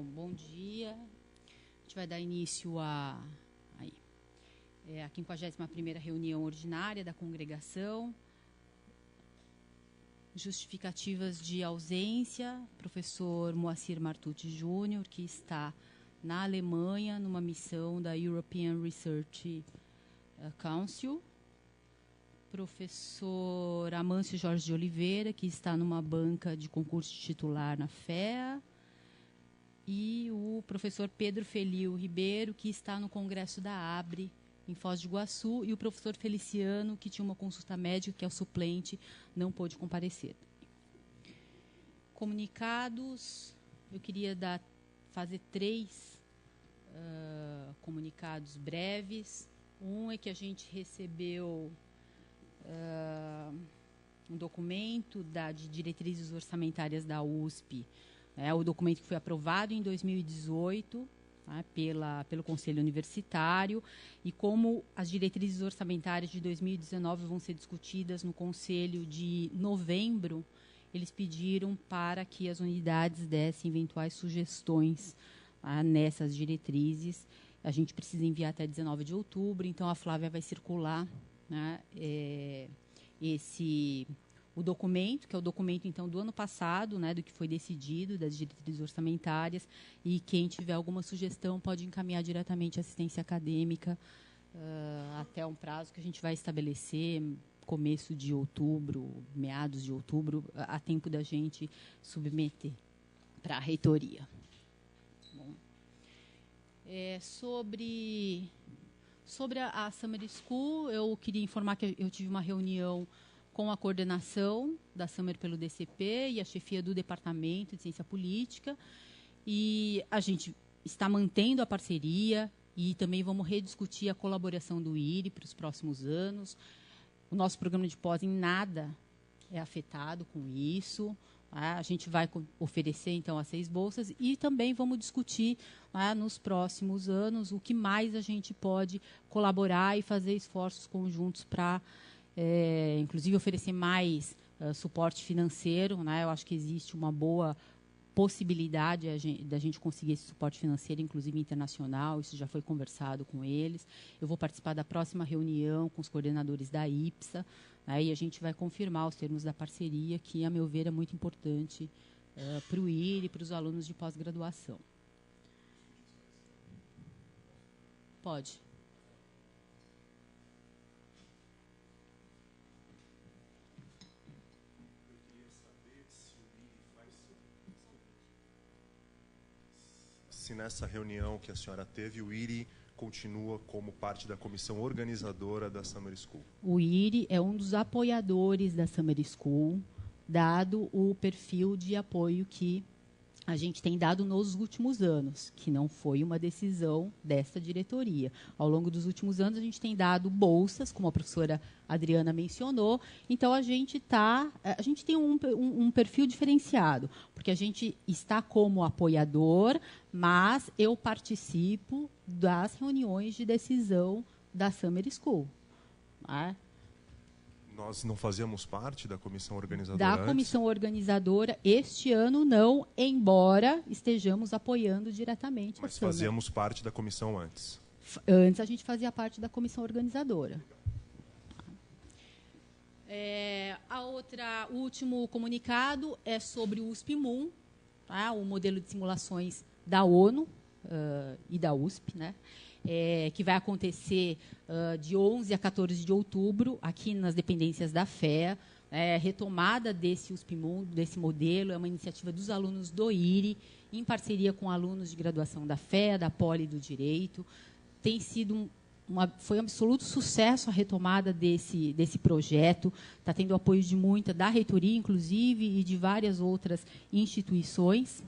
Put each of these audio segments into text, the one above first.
Bom dia. A gente vai dar início à 51ª reunião ordinária da congregação. Justificativas de ausência: professor Moacir Martucci Júnior, que está na Alemanha, numa missão da European Research Council. Professor Amâncio Jorge de Oliveira, que está numa banca de concurso de titular na FEA. E o professor Pedro Felio Ribeiro, que está no Congresso da ABRE, em Foz do Iguaçu, e o professor Feliciano, que tinha uma consulta médica, que é o suplente, não pôde comparecer. Comunicados, eu queria fazer 3 comunicados breves. Um é que a gente recebeu um documento de diretrizes orçamentárias da USP, o documento que foi aprovado em 2018, pelo Conselho Universitário, e como as diretrizes orçamentárias de 2019 vão ser discutidas no Conselho de novembro, eles pediram para que as unidades dessem eventuais sugestões nessas diretrizes. A gente precisa enviar até 19 de outubro, então a Flávia vai circular o documento, que é o documento então do ano passado, do que foi decidido, das diretrizes orçamentárias, e quem tiver alguma sugestão pode encaminhar diretamente à assistência acadêmica até um prazo que a gente vai estabelecer, começo de outubro, meados de outubro, a tempo da gente submeter para a reitoria. Bom, sobre a Summer School, eu queria informar que eu tive uma reunião com a coordenação da Summer pelo DCP e a chefia do Departamento de Ciência Política, e a gente está mantendo a parceria e também vamos rediscutir a colaboração do IRI para os próximos anos. O nosso programa de pós em nada é afetado com isso. A gente vai oferecer, então, as 6 bolsas e também vamos discutir nos próximos anos o que mais a gente pode colaborar e fazer esforços conjuntos para inclusive oferecer mais suporte financeiro. Eu acho que existe uma boa possibilidade da gente conseguir esse suporte financeiro, inclusive internacional. Isso já foi conversado com eles. Eu vou participar da próxima reunião com os coordenadores da IPSA, e a gente vai confirmar os termos da parceria, que, a meu ver, é muito importante para o IRI e para os alunos de pós-graduação. Pode. Se nessa reunião que a senhora teve, o IRI continua como parte da comissão organizadora da Summer School. O IRI é um dos apoiadores da Summer School, dado o perfil de apoio que a gente tem dado nos últimos anos, que não foi uma decisão desta diretoria. Ao longo dos últimos anos, a gente tem dado bolsas, como a professora Adriana mencionou. Então, a gente tem um perfil diferenciado, porque a gente está como apoiador, mas eu participo das reuniões de decisão da Summer School. Nós não fazíamos parte da comissão organizadora Da comissão organizadora, este ano não, embora estejamos apoiando diretamente a Mas Summer. fazíamos parte da comissão antes. Antes a gente fazia parte da comissão organizadora. O último comunicado é sobre o USP-MUN, o modelo de simulações da ONU e da USP, que vai acontecer de 11 a 14 de outubro, aqui nas dependências da FEA. Retomada desse USP-MUN, desse modelo, é uma iniciativa dos alunos do IRI, em parceria com alunos de graduação da FEA, da Poli e do Direito. Tem sido foi um absoluto sucesso a retomada desse projeto. Está tendo apoio da reitoria, inclusive, e de várias outras instituições.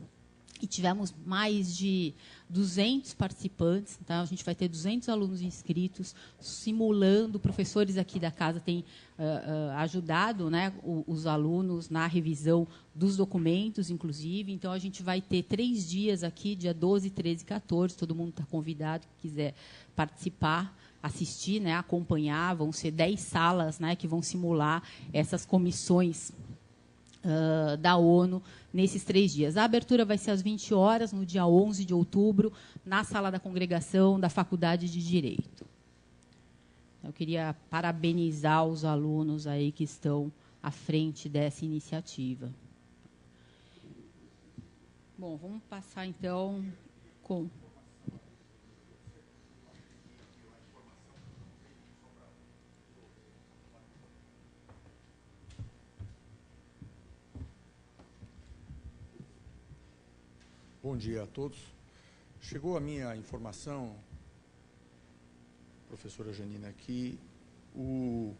E tivemos mais de 200 participantes. Então, a gente vai ter 200 alunos inscritos, simulando. Professores aqui da casa têm ajudado os alunos na revisão dos documentos, inclusive. Então, a gente vai ter 3 dias aqui, dia 12, 13 e 14. Todo mundo está convidado, que quiser participar, assistir, acompanhar. Vão ser 10 salas que vão simular essas comissões da ONU nesses 3 dias. A abertura vai ser às 20 horas, no dia 11 de outubro, na sala da congregação da Faculdade de Direito. Eu queria parabenizar os alunos aí que estão à frente dessa iniciativa. Bom, vamos passar, então, com... Bom dia a todos. Chegou a minha informação, professora Janina, que o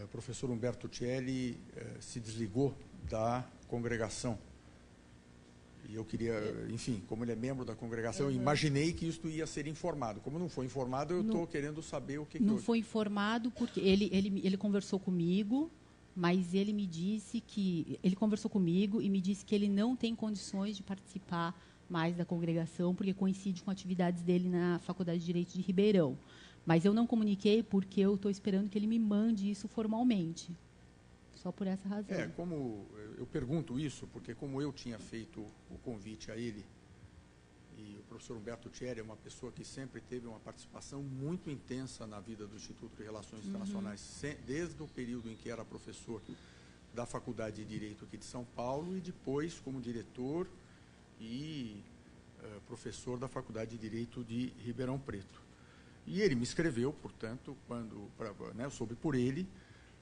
professor Humberto Celli se desligou da congregação. E eu queria, enfim, como ele é membro da congregação, eu imaginei que isto ia ser informado. Como não foi informado, eu estou querendo saber o que... Não foi informado porque ele conversou comigo, mas ele me disse que... Ele conversou comigo e me disse que ele não tem condições de participar mais da congregação, porque coincide com atividades dele na Faculdade de Direito de Ribeirão. Mas eu não comuniquei porque eu estou esperando que ele me mande isso formalmente. Só por essa razão. Como eu pergunto isso, porque como eu tinha feito o convite a ele, e o professor Humberto Celli é uma pessoa que sempre teve uma participação muito intensa na vida do Instituto de Relações Internacionais, desde o período em que era professor da Faculdade de Direito aqui de São Paulo e depois como diretor e professor da Faculdade de Direito de Ribeirão Preto. E ele me escreveu, portanto, eu soube por ele,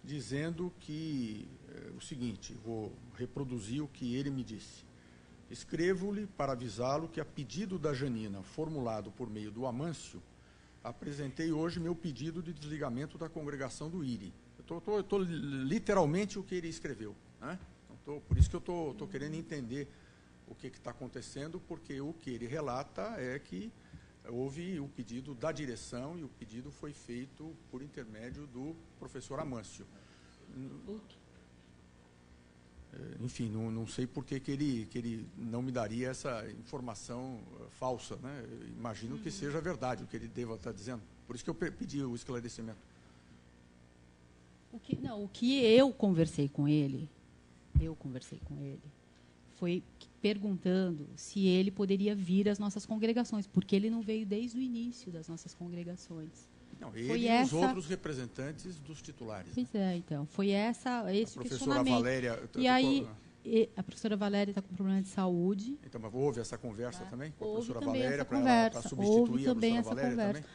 dizendo que o seguinte, vou reproduzir o que ele me disse. Escrevo-lhe para avisá-lo que, a pedido da Janina, formulado por meio do Amâncio, apresentei hoje meu pedido de desligamento da congregação do IRI. Eu estou literalmente o que ele escreveu, né? Então, por isso que eu estou querendo entender o que está acontecendo, porque o que ele relata é que houve o pedido da direção e o pedido foi feito por intermédio do professor Amâncio. Enfim, não sei por que ele não me daria essa informação falsa, né? Eu imagino que seja verdade o que ele deva estar dizendo. Por isso que eu pedi o esclarecimento. O que eu conversei com ele foi perguntando se ele poderia vir às nossas congregações, porque ele não veio desde o início das nossas congregações. Não, ele e os outros representantes dos titulares. Pois é, então, foi esse o questionamento. Valéria... E aí, a professora Valéria está com problema de saúde. Então, mas houve essa conversa também com a Houve professora também Valéria, para substituir houve a também professora essa Valéria conversa.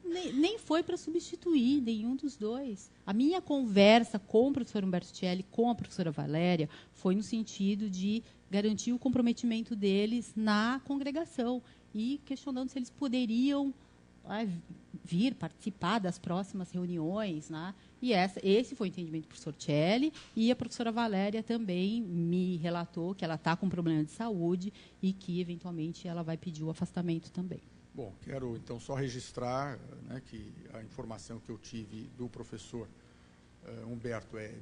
também? Nem foi para substituir nenhum dos dois. A minha conversa com o professor Humberto Celli, com a professora Valéria, foi no sentido de garantir o comprometimento deles na congregação e questionando se eles poderiam vir participar das próximas reuniões, né? E esse foi o entendimento do professor Celli, e a professora Valéria também me relatou que ela está com problema de saúde e que, eventualmente, ela vai pedir o afastamento também. Bom, quero então só registrar, né, que a informação que eu tive do professor Humberto é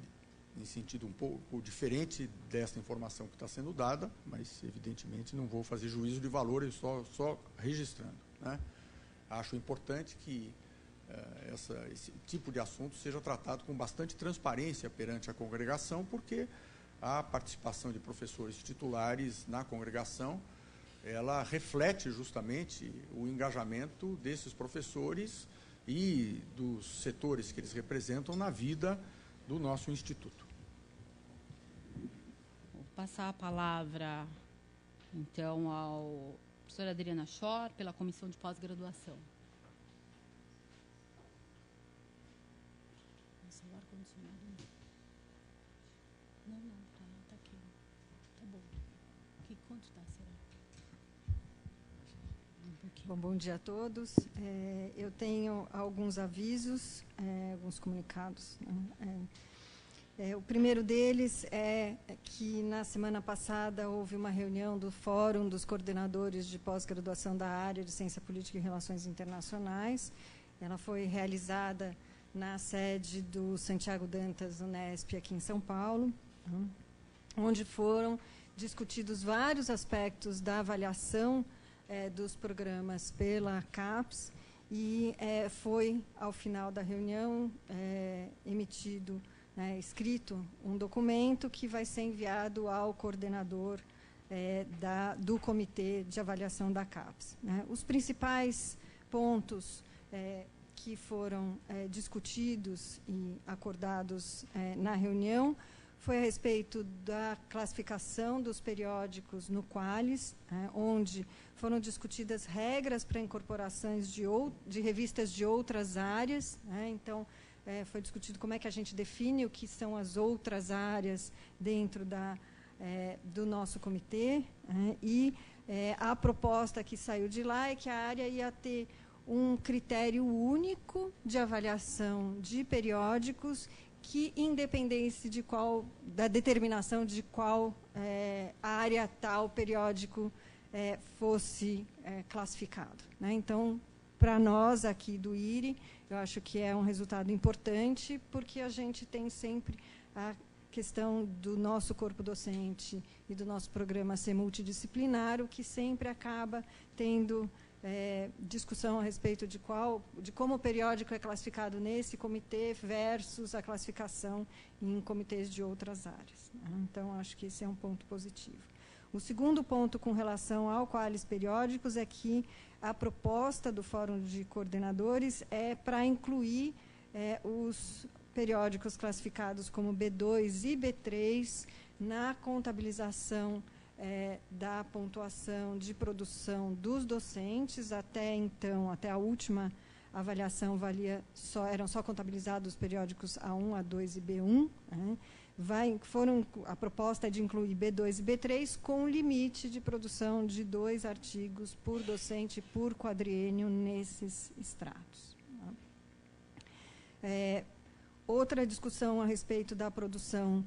em sentido um pouco diferente dessa informação que está sendo dada, mas evidentemente não vou fazer juízo de valor, eu só registrando, né? Acho importante que esse tipo de assunto seja tratado com bastante transparência perante a congregação, porque a participação de professores titulares na congregação ela reflete justamente o engajamento desses professores e dos setores que eles representam na vida do nosso instituto. Vou passar a palavra, então, ao professora Adriana Schor, pela Comissão de Pós-Graduação. Não, tá aqui. Tá bom. Quanto tá, será? Bom dia a todos. Eu tenho alguns avisos, alguns comunicados. O primeiro deles é que, na semana passada, houve uma reunião do Fórum dos Coordenadores de Pós-Graduação da área de Ciência Política e Relações Internacionais. Ela foi realizada na sede do Santiago Dantas Unesp, aqui em São Paulo, onde foram discutidos vários aspectos da avaliação dos programas pela CAPES e foi, ao final da reunião, emitido escrito um documento que vai ser enviado ao coordenador do Comitê de Avaliação da CAPES. Os principais pontos que foram discutidos e acordados na reunião foi a respeito da classificação dos periódicos no Qualis, onde foram discutidas regras para incorporações de revistas de outras áreas. Então, foi discutido como é que a gente define o que são as outras áreas dentro do nosso comitê. E a proposta que saiu de lá é que a área ia ter um critério único de avaliação de periódicos que, independente da determinação de qual área tal periódico fosse classificado. Então, para nós aqui do IRI, eu acho que é um resultado importante, porque a gente tem sempre a questão do nosso corpo docente e do nosso programa ser multidisciplinar, o que sempre acaba tendo discussão a respeito de como o periódico é classificado nesse comitê versus a classificação em comitês de outras áreas. Então, acho que esse é um ponto positivo. O segundo ponto com relação ao Qualis Periódicos é que a proposta do Fórum de Coordenadores é para incluir os periódicos classificados como B2 e B3 na contabilização da pontuação de produção dos docentes. Até então, até a última avaliação, eram só contabilizados os periódicos A1, A2 e B1. A proposta é de incluir B2 e B3 com limite de produção de 2 artigos por docente por quadriênio nesses estratos. Outra discussão a respeito da produção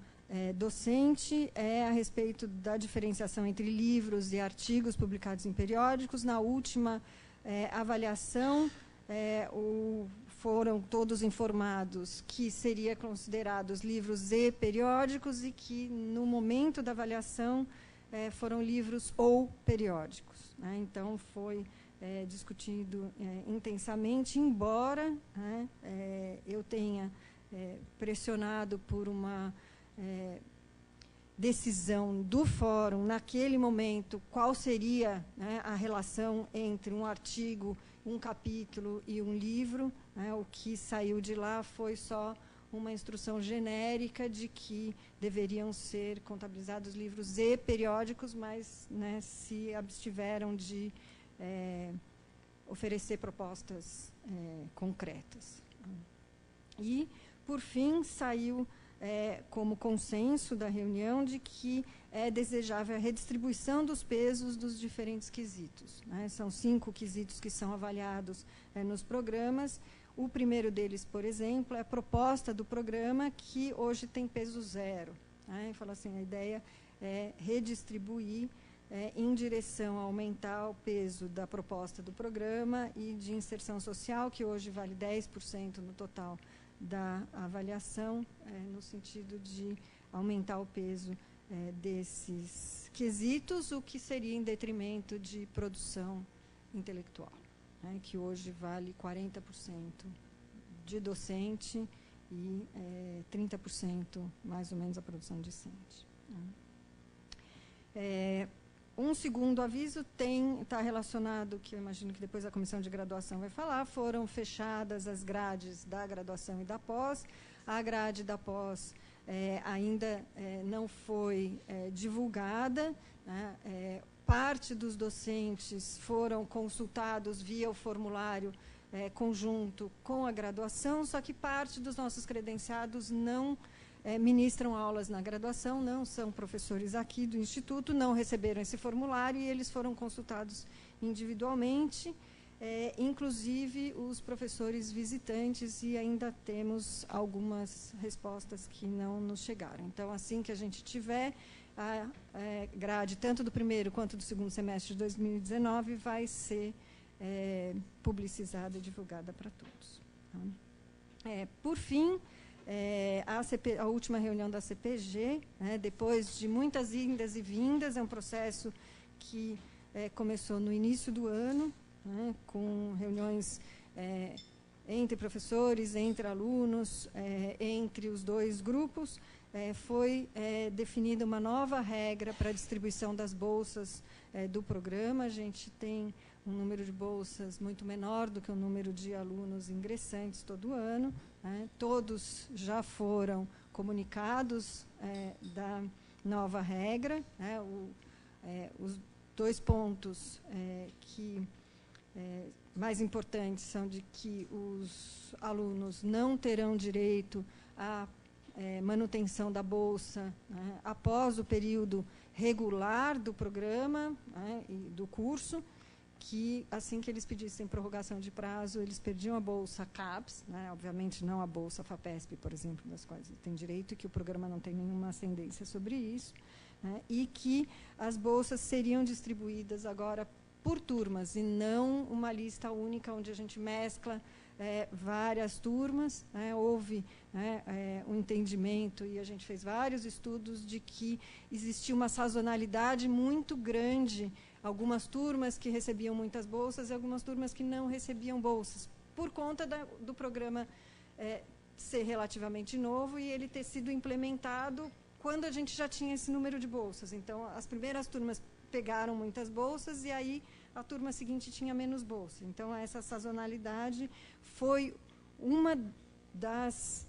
docente é a respeito da diferenciação entre livros e artigos publicados em periódicos. Na última avaliação, foram todos informados que seria considerados livros e periódicos e que, no momento da avaliação, foram livros ou periódicos. Então, foi discutido intensamente, embora eu tenha pressionado por uma decisão do fórum, naquele momento, qual seria a relação entre um artigo, um capítulo e um livro. O que saiu de lá foi só uma instrução genérica de que deveriam ser contabilizados livros e periódicos, mas se abstiveram de oferecer propostas concretas. E, por fim, saiu como consenso da reunião de que é desejável a redistribuição dos pesos dos diferentes quesitos. São 5 quesitos que são avaliados nos programas. O primeiro deles, por exemplo, é a proposta do programa, que hoje tem peso 0. Fala assim, a ideia é redistribuir em direção a aumentar o peso da proposta do programa e de inserção social, que hoje vale 10% no total da avaliação, no sentido de aumentar o peso desses quesitos, o que seria em detrimento de produção intelectual, que hoje vale 40% de docente e 30% mais ou menos a produção discente. Um segundo aviso está relacionado, que eu imagino que depois a comissão de graduação vai falar, foram fechadas as grades da graduação e da pós. A grade da pós ainda não foi divulgada. Parte dos docentes foram consultados via o formulário conjunto com a graduação, só que parte dos nossos credenciados não ministram aulas na graduação, não são professores aqui do Instituto, não receberam esse formulário e eles foram consultados individualmente, inclusive os professores visitantes, e ainda temos algumas respostas que não nos chegaram. Então, assim que a gente tiver a grade, tanto do primeiro quanto do segundo semestre de 2019, vai ser publicizada e divulgada para todos. Por fim, a última reunião da CPG, depois de muitas indas e vindas, é um processo que começou no início do ano, com reuniões entre professores, entre alunos, entre os dois grupos, foi definida uma nova regra para a distribuição das bolsas do programa. A gente tem um número de bolsas muito menor do que o número de alunos ingressantes todo ano, né? Todos já foram comunicados da nova regra, né? Os 2 pontos mais importantes são de que os alunos não terão direito à manutenção da bolsa, né, após o período regular do programa, né, e do curso, que assim que eles pedissem prorrogação de prazo, eles perdiam a bolsa CAPES, né, obviamente não a bolsa FAPESP, por exemplo, das quais têm direito, e que o programa não tem nenhuma ascendência sobre isso, né, e que as bolsas seriam distribuídas agora por turmas, e não uma lista única onde a gente mescla várias turmas, né? Houve um entendimento, e a gente fez vários estudos, de que existia uma sazonalidade muito grande, algumas turmas que recebiam muitas bolsas e algumas turmas que não recebiam bolsas, por conta do programa ser relativamente novo e ele ter sido implementado quando a gente já tinha esse número de bolsas. Então, as primeiras turmas pegaram muitas bolsas e aí a turma seguinte tinha menos bolsa. Então, essa sazonalidade foi uma das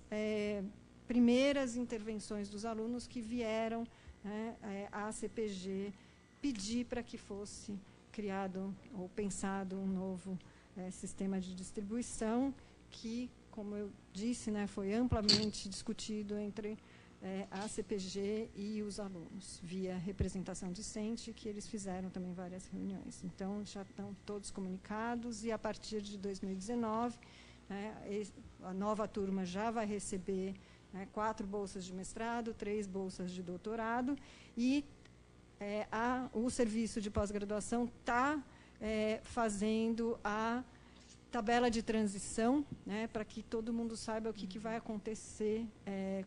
primeiras intervenções dos alunos que vieram, né, à CPG pedir para que fosse criado ou pensado um novo sistema de distribuição que, como eu disse, né, foi amplamente discutido entre a CPG e os alunos, via representação discente, que eles fizeram também várias reuniões. Então, já estão todos comunicados, e a partir de 2019, a nova turma já vai receber 4 bolsas de mestrado, 3 bolsas de doutorado, e o serviço de pós-graduação está fazendo a tabela de transição, né, para que todo mundo saiba o que vai acontecer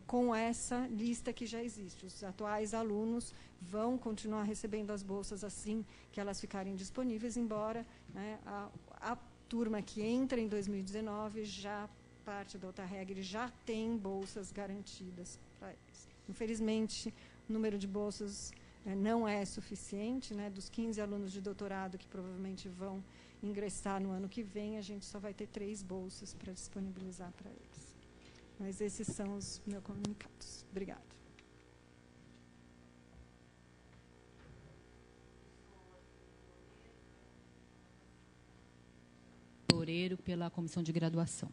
com essa lista que já existe. Os atuais alunos vão continuar recebendo as bolsas assim que elas ficarem disponíveis, embora, né, a turma que entra em 2019, já parte da outra regra, já tem bolsas garantidas para eles. Infelizmente, o número de bolsas não é suficiente, né, dos 15 alunos de doutorado que provavelmente vão ingressar no ano que vem, a gente só vai ter 3 bolsas para disponibilizar para eles. Mas esses são os meus comunicados. Obrigada. Loureiro, pela comissão de graduação.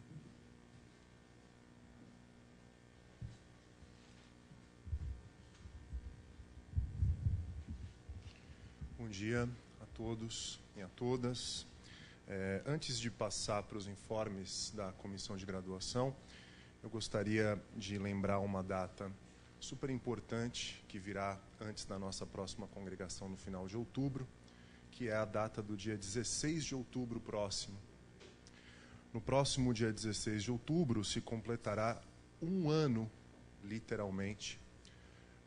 Bom dia a todos e a todas. Antes de passar para os informes da comissão de graduação, eu gostaria de lembrar uma data super importante que virá antes da nossa próxima congregação no final de outubro, que é a data do dia 16 de outubro próximo. No próximo dia 16 de outubro se completará 1 ano, literalmente,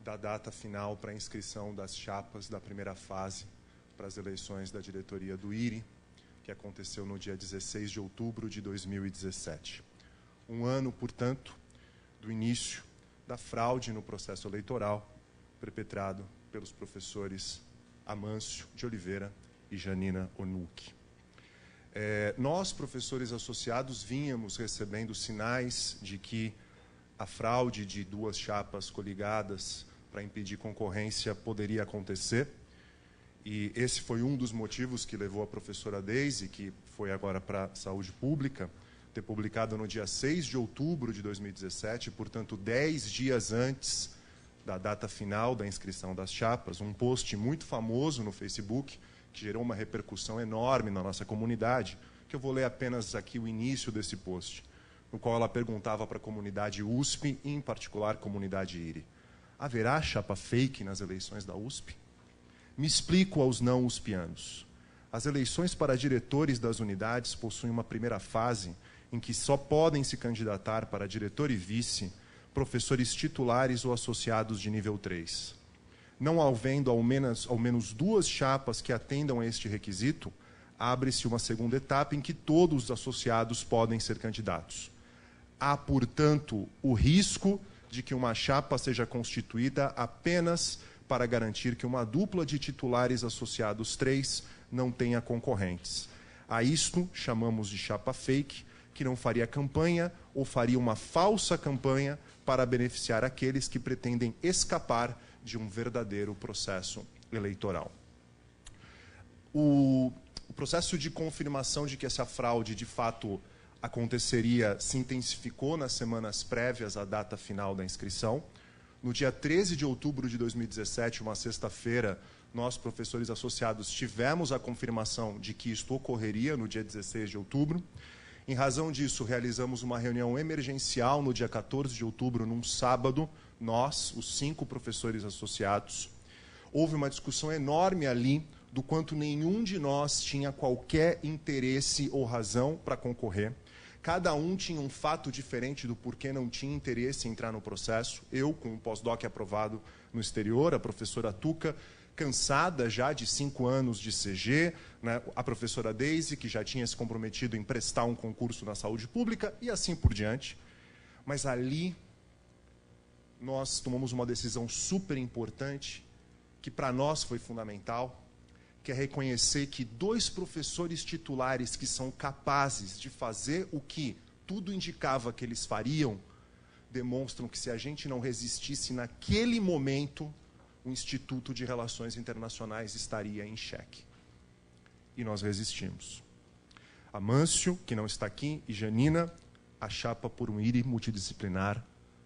da data final para a inscrição das chapas da primeira fase para as eleições da diretoria do IRI, que aconteceu no dia 16 de outubro de 2017. 1 ano, portanto, do início da fraude no processo eleitoral perpetrado pelos professores Amâncio de Oliveira e Janina Onucci. Nós, professores associados, vínhamos recebendo sinais de que a fraude de 2 chapas coligadas para impedir concorrência poderia acontecer. E esse foi um dos motivos que levou a professora Deise, que foi agora para a Saúde Pública, ter publicado no dia 6 de outubro de 2017, portanto, 10 dias antes da data final da inscrição das chapas, um post muito famoso no Facebook, que gerou uma repercussão enorme na nossa comunidade, que eu vou ler apenas aqui o início desse post, no qual ela perguntava para a comunidade USP, e em particular comunidade IRI: haverá chapa fake nas eleições da USP? Me explico aos não uspianos. As eleições para diretores das unidades possuem uma primeira fase em que só podem se candidatar para diretor e vice professores titulares ou associados de nível 3. Não havendo ao menos 2 chapas que atendam a este requisito, abre-se uma segunda etapa em que todos os associados podem ser candidatos. Há, portanto, o risco de que uma chapa seja constituída apenas para garantir que uma dupla de titulares associados 3 não tenha concorrentes. A isto chamamos de chapa fake, que não faria campanha ou faria uma falsa campanha para beneficiar aqueles que pretendem escapar de um verdadeiro processo eleitoral. O processo de confirmação de que essa fraude, de fato, aconteceria se intensificou nas semanas prévias à data final da inscrição. No dia 13 de outubro de 2017, uma sexta-feira, nós, professores associados, tivemos a confirmação de que isto ocorreria no dia 16 de outubro. Em razão disso, realizamos uma reunião emergencial no dia 14 de outubro, num sábado, nós, os 5 professores associados. Houve uma discussão enorme ali do quanto nenhum de nós tinha qualquer interesse ou razão para concorrer. Cada um tinha um fato diferente do porquê não tinha interesse em entrar no processo. Eu, com um pós-doc aprovado no exterior, a professora Tuca, cansada já de 5 anos de CG, né? A professora Daisy, que já tinha se comprometido em prestar um concurso na saúde pública, e assim por diante. Mas ali, nós tomamos uma decisão super importante, que para nós foi fundamental, que é reconhecer que 2 professores titulares que são capazes de fazer o que tudo indicava que eles fariam, demonstram que se a gente não resistisse naquele momento, o Instituto de Relações Internacionais estaria em xeque. E nós resistimos. Amâncio, que não está aqui, e Janina, a chapa por um IRI multidisciplinar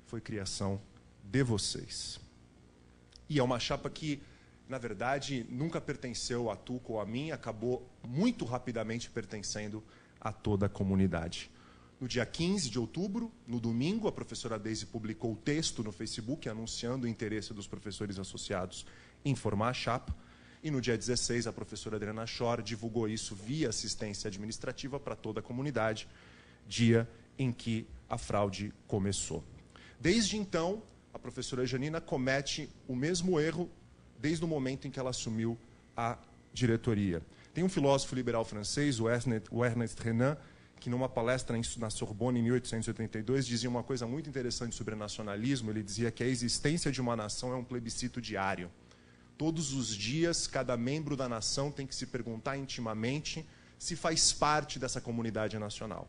foi criação de vocês. E é uma chapa que, na verdade, nunca pertenceu a Tuca ou a mim, acabou muito rapidamente pertencendo a toda a comunidade. No dia 15 de outubro, no domingo, a professora Daisy publicou o texto no Facebook anunciando o interesse dos professores associados em formar a chapa. E no dia 16, a professora Adriana Schor divulgou isso via assistência administrativa para toda a comunidade, dia em que a fraude começou. Desde então, a professora Janina comete o mesmo erro desde o momento em que ela assumiu a diretoria. Tem um filósofo liberal francês, o Ernest Renan, que numa palestra na Sorbonne, em 1882, dizia uma coisa muito interessante sobre nacionalismo. Ele dizia que a existência de uma nação é um plebiscito diário. Todos os dias, cada membro da nação tem que se perguntar intimamente se faz parte dessa comunidade nacional.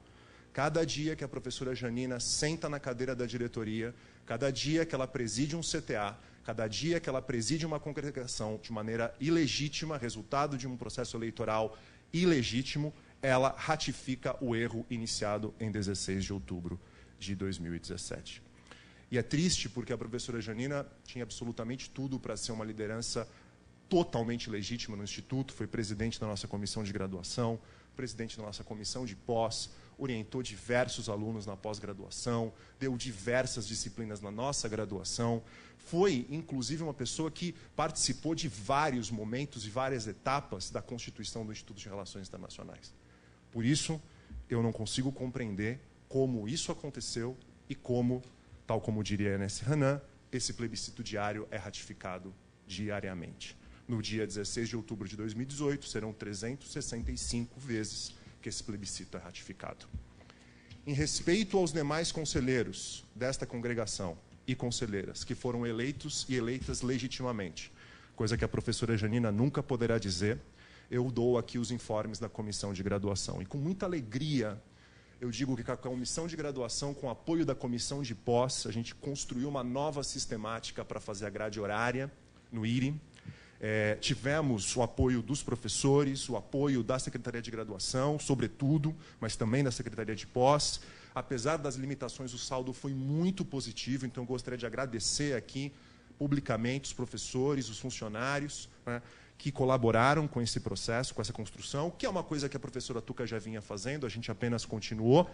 Cada dia que a professora Janina senta na cadeira da diretoria, cada dia que ela preside um CTA, cada dia que ela preside uma congregação de maneira ilegítima, resultado de um processo eleitoral ilegítimo, ela ratifica o erro iniciado em 16 de outubro de 2017. E é triste porque a professora Janina tinha absolutamente tudo para ser uma liderança totalmente legítima no Instituto, foi presidente da nossa comissão de graduação, presidente da nossa comissão de pós, orientou diversos alunos na pós-graduação, deu diversas disciplinas na nossa graduação, foi, inclusive, uma pessoa que participou de vários momentos e várias etapas da constituição do Instituto de Relações Internacionais. Por isso, eu não consigo compreender como isso aconteceu e como, tal como diria Ernest Renan, esse plebiscito diário é ratificado diariamente. No dia 16 de outubro de 2018, serão 365 vezes que esse plebiscito é ratificado. Em respeito aos demais conselheiros desta congregação e conselheiras que foram eleitos e eleitas legitimamente, coisa que a professora Janina nunca poderá dizer, eu dou aqui os informes da comissão de graduação. E com muita alegria, eu digo que com a comissão de graduação, com o apoio da comissão de pós, a gente construiu uma nova sistemática para fazer a grade horária no IRI. Tivemos o apoio dos professores, o apoio da Secretaria de Graduação, sobretudo, mas também da Secretaria de Pós. Apesar das limitações, o saldo foi muito positivo, então eu gostaria de agradecer aqui publicamente os professores, os funcionários, né, que colaboraram com esse processo, com essa construção, que é uma coisa que a professora Tuca já vinha fazendo, a gente apenas continuou.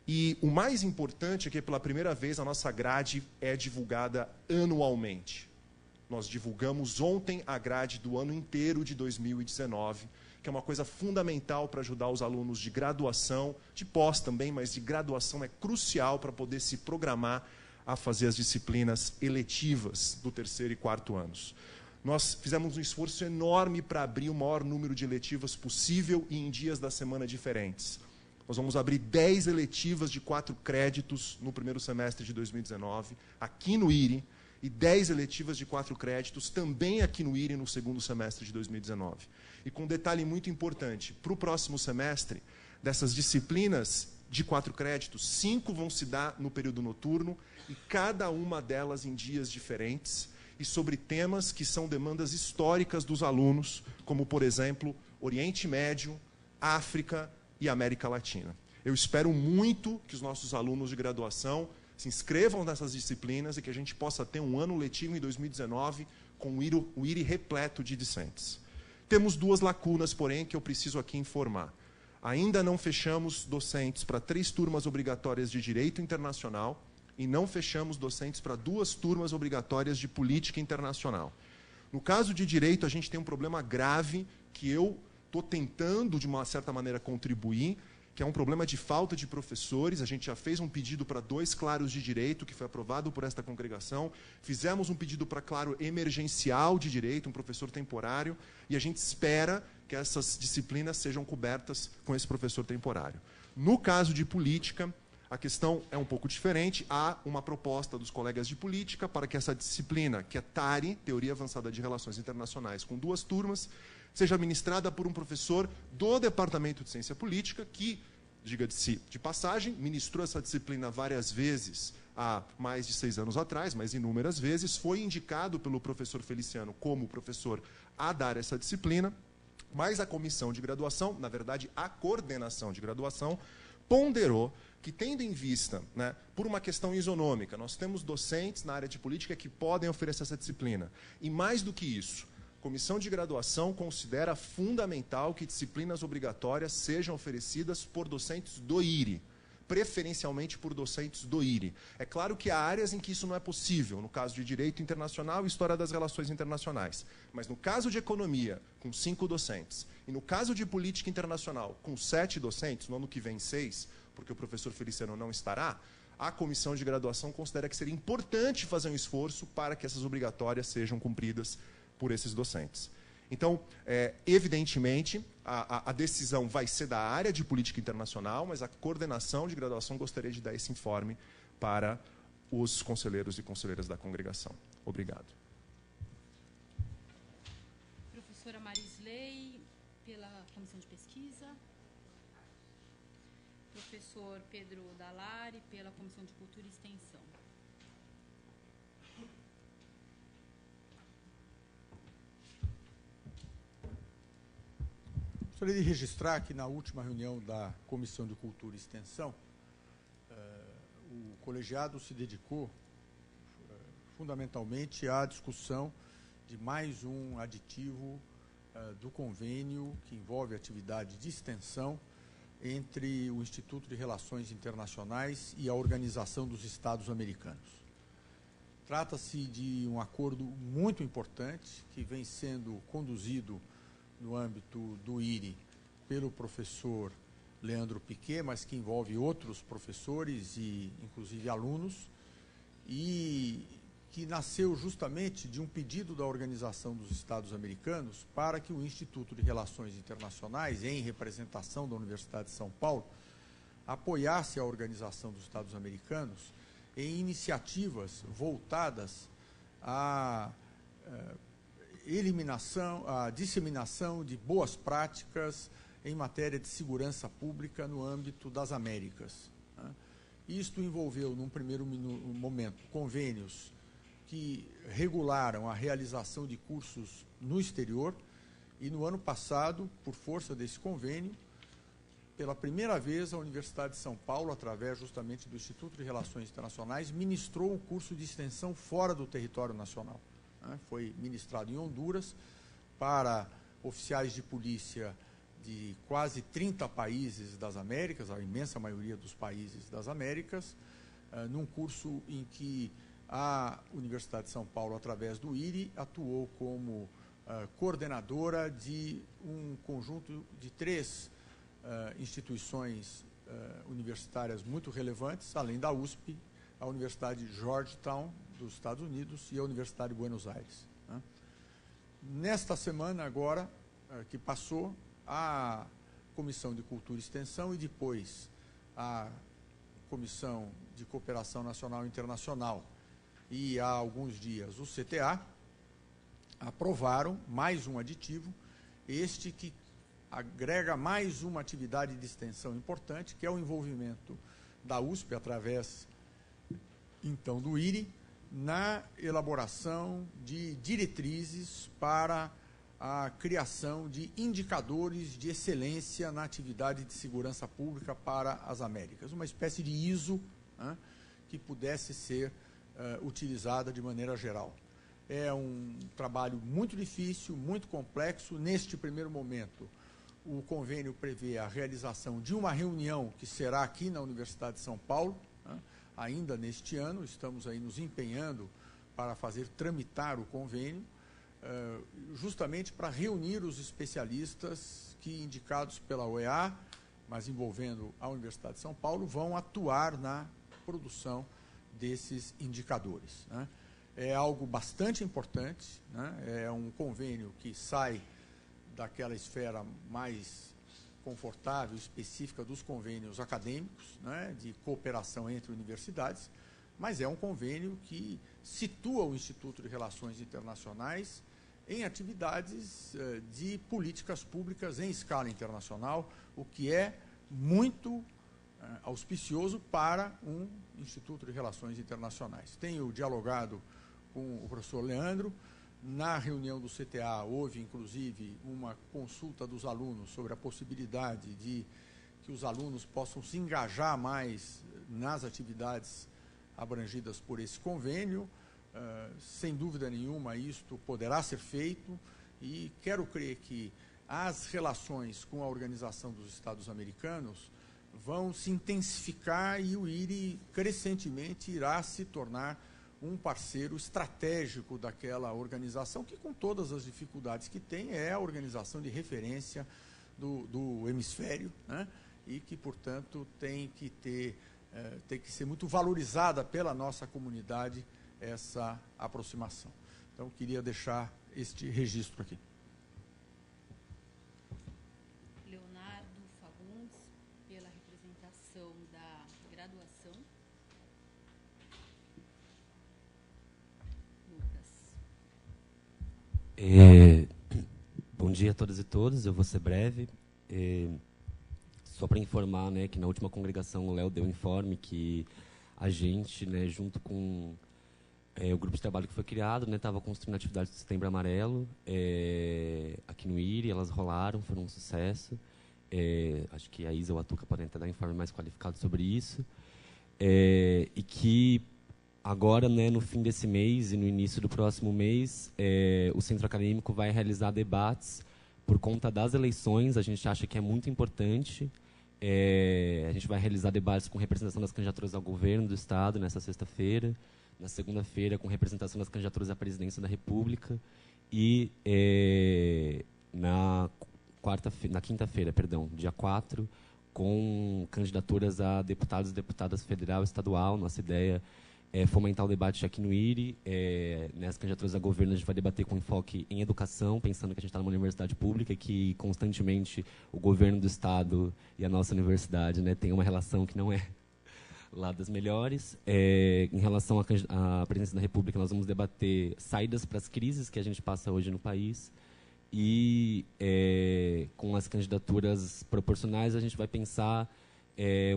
E o mais importante é que, pela primeira vez, a nossa grade é divulgada anualmente. Nós divulgamos ontem a grade do ano inteiro de 2019, que é uma coisa fundamental para ajudar os alunos de graduação, de pós também, mas de graduação é crucial para poder se programar a fazer as disciplinas eletivas do 3º e 4º anos. Nós fizemos um esforço enorme para abrir o maior número de eletivas possível e em dias da semana diferentes. Nós vamos abrir 10 eletivas de 4 créditos no primeiro semestre de 2019, aqui no IRI, e 10 eletivas de 4 créditos também aqui no IRI no segundo semestre de 2019. E com um detalhe muito importante, para o próximo semestre, dessas disciplinas de 4 créditos, 5 vão se dar no período noturno, e cada uma delas em dias diferentes, e sobre temas que são demandas históricas dos alunos, como, por exemplo, Oriente Médio, África e América Latina. Eu espero muito que os nossos alunos de graduação se inscrevam nessas disciplinas e que a gente possa ter um ano letivo em 2019 com o IRI repleto de discentes. Temos 2 lacunas, porém, que eu preciso aqui informar. Ainda não fechamos docentes para 3 turmas obrigatórias de Direito Internacional e não fechamos docentes para 2 turmas obrigatórias de Política Internacional. No caso de Direito, a gente tem um problema grave que eu estou tentando, de uma certa maneira, contribuir, que é um problema de falta de professores. A gente já fez um pedido para 2 claros de Direito, que foi aprovado por esta congregação. Fizemos um pedido para claro emergencial de Direito, um professor temporário, e a gente espera que essas disciplinas sejam cobertas com esse professor temporário. No caso de Política, a questão é um pouco diferente. Há uma proposta dos colegas de Política para que essa disciplina, que é TARI, Teoria Avançada de Relações Internacionais, com 2 turmas, seja ministrada por um professor do Departamento de Ciência Política, que, diga-se de passagem, ministrou essa disciplina várias vezes há mais de 6 anos atrás, mas inúmeras vezes, foi indicado pelo professor Feliciano como professor a dar essa disciplina, mas a comissão de graduação, na verdade, a coordenação de graduação, ponderou que, tendo em vista, né, por uma questão isonômica, nós temos docentes na área de política que podem oferecer essa disciplina. E mais do que isso, a comissão de graduação considera fundamental que disciplinas obrigatórias sejam oferecidas por docentes do IRI, preferencialmente por docentes do IRI. É claro que há áreas em que isso não é possível, no caso de Direito Internacional e História das Relações Internacionais. Mas no caso de Economia, com 5 docentes, e no caso de Política Internacional, com 7 docentes, no ano que vem 6, porque o professor Feliciano não estará, a comissão de graduação considera que seria importante fazer um esforço para que essas obrigatórias sejam cumpridas por esses docentes. Então, evidentemente, a decisão vai ser da área de política internacional, mas a coordenação de graduação gostaria de dar esse informe para os conselheiros e conselheiras da congregação. Obrigado. Professora Marisley, pela Comissão de Pesquisa. Professor Pedro Dalari, pela Comissão de Cultura e Extensão. Gostaria de registrar que na última reunião da Comissão de Cultura e Extensão, o colegiado se dedicou fundamentalmente à discussão de mais um aditivo do convênio que envolve atividade de extensão entre o Instituto de Relações Internacionais e a Organização dos Estados Americanos. Trata-se de um acordo muito importante que vem sendo conduzido no âmbito do IRI pelo professor Leandro Piquet, mas que envolve outros professores e, inclusive, alunos, e que nasceu justamente de um pedido da Organização dos Estados Americanos para que o Instituto de Relações Internacionais, em representação da Universidade de São Paulo, apoiasse a Organização dos Estados Americanos em iniciativas voltadas à a disseminação de boas práticas em matéria de segurança pública no âmbito das Américas. Isto envolveu, num primeiro momento, convênios que regularam a realização de cursos no exterior e, no ano passado, por força desse convênio, pela primeira vez, a Universidade de São Paulo, através justamente do Instituto de Relações Internacionais, ministrou um curso de extensão fora do território nacional. Foi ministrado em Honduras para oficiais de polícia de quase 30 países das Américas, a imensa maioria dos países das Américas, num curso em que a Universidade de São Paulo, através do IRI, atuou como coordenadora de um conjunto de 3 instituições universitárias muito relevantes, além da USP, a Universidade de Georgetown, dos Estados Unidos, e a Universidade de Buenos Aires. nesta semana agora, que passou, a Comissão de Cultura e Extensão e depois a Comissão de Cooperação Nacional e Internacional e há alguns dias o CTA, aprovaram mais um aditivo, este que agrega mais uma atividade de extensão importante, que é o envolvimento da USP, através, então, do IRI, na elaboração de diretrizes para a criação de indicadores de excelência na atividade de segurança pública para as Américas, uma espécie de ISO, né, que pudesse ser utilizada de maneira geral. É um trabalho muito difícil, muito complexo. Neste primeiro momento, o convênio prevê a realização de uma reunião que será aqui na Universidade de São Paulo, né, ainda neste ano. Estamos aí nos empenhando para fazer tramitar o convênio, justamente para reunir os especialistas que, indicados pela OEA, mas envolvendo a Universidade de São Paulo, vão atuar na produção desses indicadores, né. É algo bastante importante, né? É um convênio que sai daquela esfera mais confortável, específica dos convênios acadêmicos, né, de cooperação entre universidades, mas é um convênio que situa o Instituto de Relações Internacionais em atividades de políticas públicas em escala internacional, o que é muito auspicioso para um Instituto de Relações Internacionais. Tenho dialogado com o professor Leandro. Na reunião do CTA houve, inclusive, uma consulta dos alunos sobre a possibilidade de que os alunos possam se engajar mais nas atividades abrangidas por esse convênio. Sem dúvida nenhuma, isto poderá ser feito e quero crer que as relações com a Organização dos Estados Americanos vão se intensificar e o IRI crescentemente irá se tornar um parceiro estratégico daquela organização, que, com todas as dificuldades que tem, é a organização de referência do hemisfério, né? E que, portanto, tem que ser muito valorizada pela nossa comunidade essa aproximação. Então, queria deixar este registro aqui. Leonardo Fagundes, pela representação da graduação. Bom dia a todas e todos, eu vou ser breve. Só para informar, né, que na última congregação o Léo deu informe que a gente, né, junto com o grupo de trabalho que foi criado, né, estava construindo atividades do Setembro Amarelo aqui no IRI, elas rolaram, foram um sucesso. Acho que a Isa ou a Tuca podem até dar informe mais qualificado sobre isso. E que agora, né, no fim desse mês e no início do próximo mês, o Centro Acadêmico vai realizar debates por conta das eleições. A gente acha que é muito importante. A gente vai realizar debates com representação das candidaturas ao governo do Estado nessa sexta-feira, na segunda-feira com representação das candidaturas à presidência da República e na quinta-feira, dia 4, com candidaturas a deputados e deputadas federal e estadual. Nossa ideia é fomentar o debate aqui no IRI. Nas candidaturas a governo, a gente vai debater com enfoque em educação, pensando que a gente está numa universidade pública e que, constantemente, o governo do Estado e a nossa universidade, né, tem uma relação que não é lá das melhores. Em relação à presidência da República, nós vamos debater saídas para as crises que a gente passa hoje no país. E, com as candidaturas proporcionais, a gente vai pensar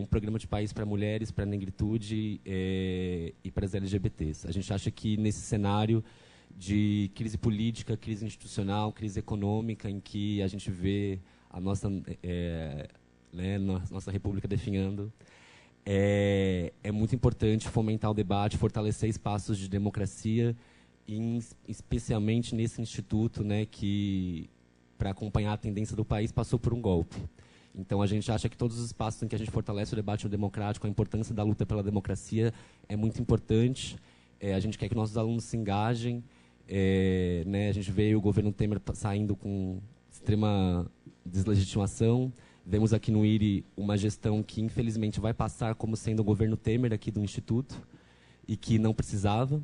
um programa de país para mulheres, para a negritude e para as LGBTs. A gente acha que, nesse cenário de crise política, crise institucional, crise econômica, em que a gente vê a nossa, nossa República definhando, é muito importante fomentar o debate, fortalecer espaços de democracia, especialmente nesse instituto, né, que, para acompanhar a tendência do país, passou por um golpe. Então, a gente acha que todos os espaços em que a gente fortalece o debate democrático, a importância da luta pela democracia é muito importante. A gente quer que nossos alunos se engajem. A gente vê o governo Temer saindo com extrema deslegitimação. Vemos aqui no IRI uma gestão que, infelizmente, vai passar como sendo o governo Temer aqui do Instituto e que não precisava.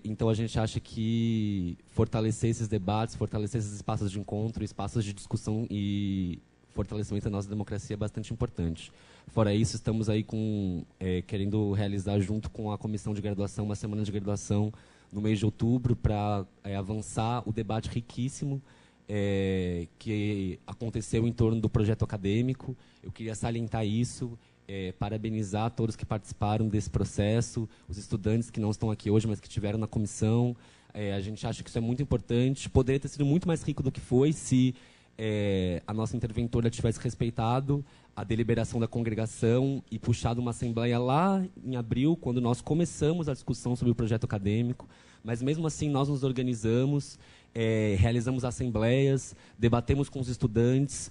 Então, a gente acha que fortalecer esses debates, fortalecer esses espaços de encontro, espaços de discussão e fortalecimento da nossa democracia é bastante importante. Fora isso, estamos aí querendo realizar, junto com a Comissão de Graduação, uma semana de graduação no mês de outubro para avançar o debate riquíssimo que aconteceu em torno do projeto acadêmico. Eu queria salientar isso, parabenizar todos que participaram desse processo, os estudantes que não estão aqui hoje, mas que estiveram na comissão. A gente acha que isso é muito importante. Poderia ter sido muito mais rico do que foi se a nossa interventora tivesse respeitado a deliberação da congregação e puxado uma assembleia lá em abril, quando nós começamos a discussão sobre o projeto acadêmico. Mas, mesmo assim, nós nos organizamos, realizamos assembleias, debatemos com os estudantes,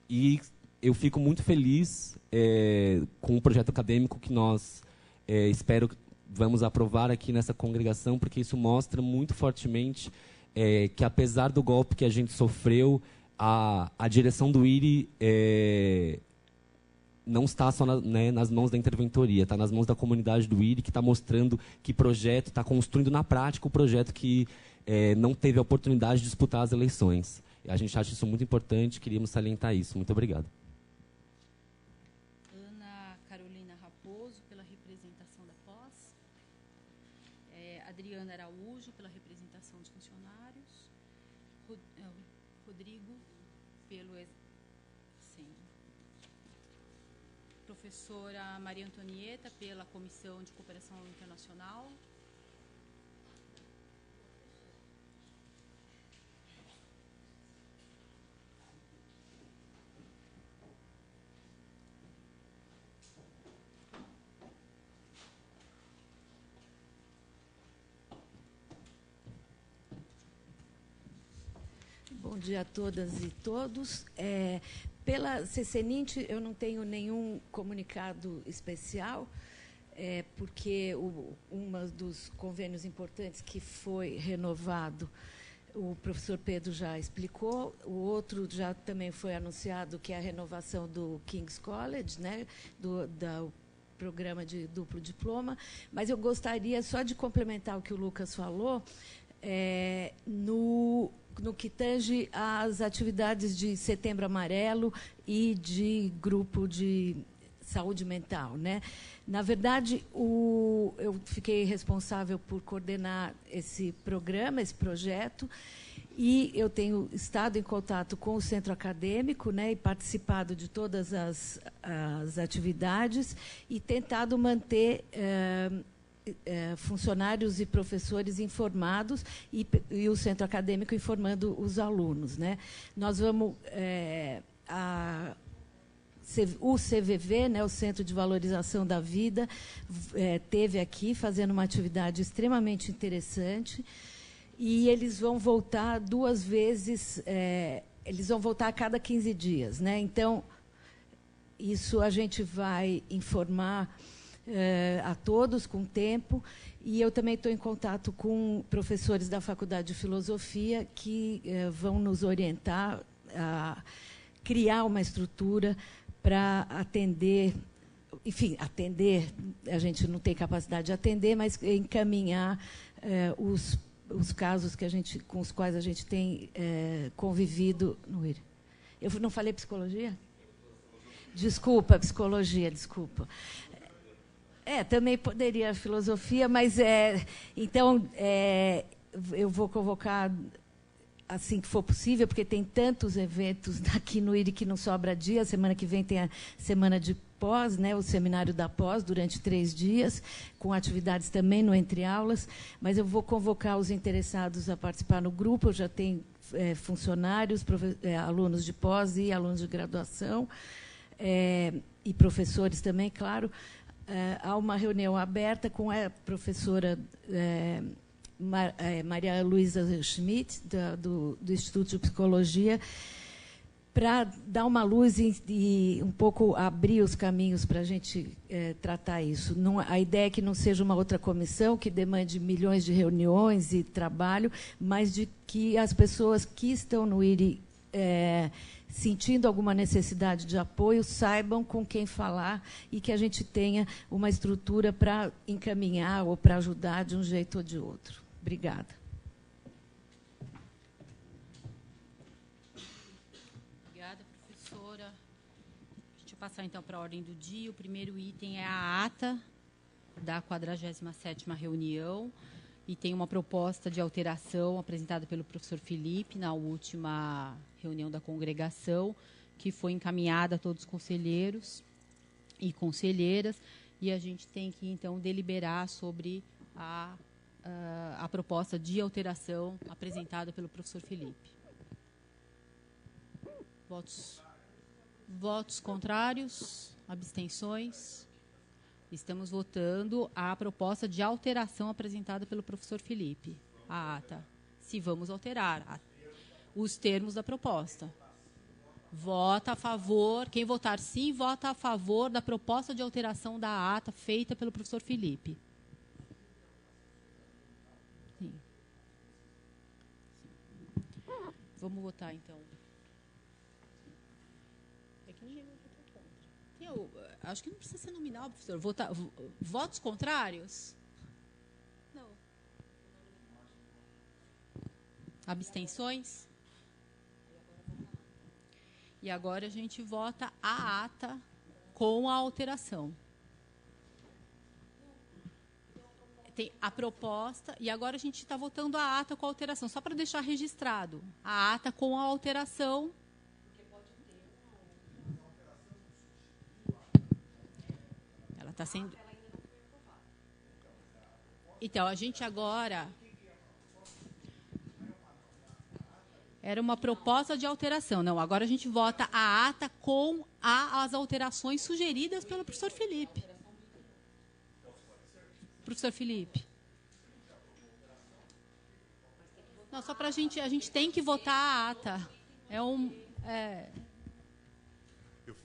e eu fico muito feliz com o projeto acadêmico que nós, espero, vamos aprovar aqui nessa congregação, porque isso mostra muito fortemente que, apesar do golpe que a gente sofreu, a direção do IRI não está só nas mãos da interventoria, está nas mãos da comunidade do IRI, que está mostrando que projeto, está construindo na prática o projeto que não teve a oportunidade de disputar as eleições. A gente acha isso muito importante, queríamos salientar isso. Muito obrigado. Ana Carolina Raposo, pela representação da pós. Adriana Araújo, pela representação dos funcionários. Rodrigo, pelo... Sim. Professora Maria Antonieta, pela Comissão de Cooperação Internacional. Bom dia a todas e todos. Pela CCNINT, eu não tenho nenhum comunicado especial, porque um dos convênios importantes que foi renovado, o professor Pedro já explicou, o outro já também foi anunciado, que é a renovação do King's College, né, do programa de duplo diploma, mas eu gostaria só de complementar o que o Lucas falou, no que tange às atividades de Setembro Amarelo e de grupo de saúde mental, né? Na verdade, eu fiquei responsável por coordenar esse programa, esse projeto, e eu tenho estado em contato com o centro acadêmico, né, e participado de todas as atividades e tentado manter funcionários e professores informados e o centro acadêmico informando os alunos, né? Nós vamos o CVV, né, o Centro de Valorização da Vida, teve aqui fazendo uma atividade extremamente interessante, e eles vão voltar 2 vezes, eles vão voltar a cada 15 dias, né? Então, isso a gente vai informar a todos com tempo, e eu também estou em contato com professores da Faculdade de Filosofia que vão nos orientar a criar uma estrutura para atender, enfim, a gente não tem capacidade de atender, mas encaminhar os casos com os quais a gente tem convivido no IRI. Eu não falei psicologia? Desculpa, psicologia, desculpa. Também poderia a filosofia, mas então eu vou convocar assim que for possível, porque tem tantos eventos aqui no IRI que não sobra dia. Semana que vem tem a semana de pós, né, o seminário da pós, durante 3 dias, com atividades também no Entre Aulas, mas eu vou convocar os interessados a participar no grupo. Eu já tenho funcionários, alunos de pós e alunos de graduação, e professores também, claro. Há uma reunião aberta com a professora Maria Luísa Schmidt, do Instituto de Psicologia, para dar uma luz e um pouco abrir os caminhos para a gente tratar isso. A ideia é que não seja uma outra comissão que demande milhões de reuniões e trabalho, mas de que as pessoas que estão no IRI sentindo alguma necessidade de apoio, saibam com quem falar e que a gente tenha uma estrutura para encaminhar ou para ajudar de um jeito ou de outro. Obrigada. Obrigada, professora. Deixa eu passar, então, para a ordem do dia. O primeiro item é a ata da 47ª reunião, e tem uma proposta de alteração apresentada pelo professor Felipe na última reunião da congregação, que foi encaminhada a todos os conselheiros e conselheiras, e a gente tem que, então, deliberar sobre a proposta de alteração apresentada pelo professor Felipe. Votos contrários? Abstenções? Estamos votando a proposta de alteração apresentada pelo professor Felipe. A ata. Se vamos alterar os termos da proposta. Vota a favor. Quem votar sim, vota a favor da proposta de alteração da ata feita pelo professor Felipe. Sim. Vamos votar, então. É que ninguém vai votar contra. Acho que não precisa ser nominal, professor. Votos contrários? Não. Abstenções? E agora a gente vota a ata com a alteração. Tem a proposta, e agora a gente está votando a ata com a alteração, só para deixar registrado. A ata com a alteração. Ela está sendo... Então, a gente agora... Era uma proposta de alteração. Não, agora a gente vota a ata com as alterações sugeridas pelo professor Felipe. Professor Felipe. Não, só para a gente tem que votar a ata. Eu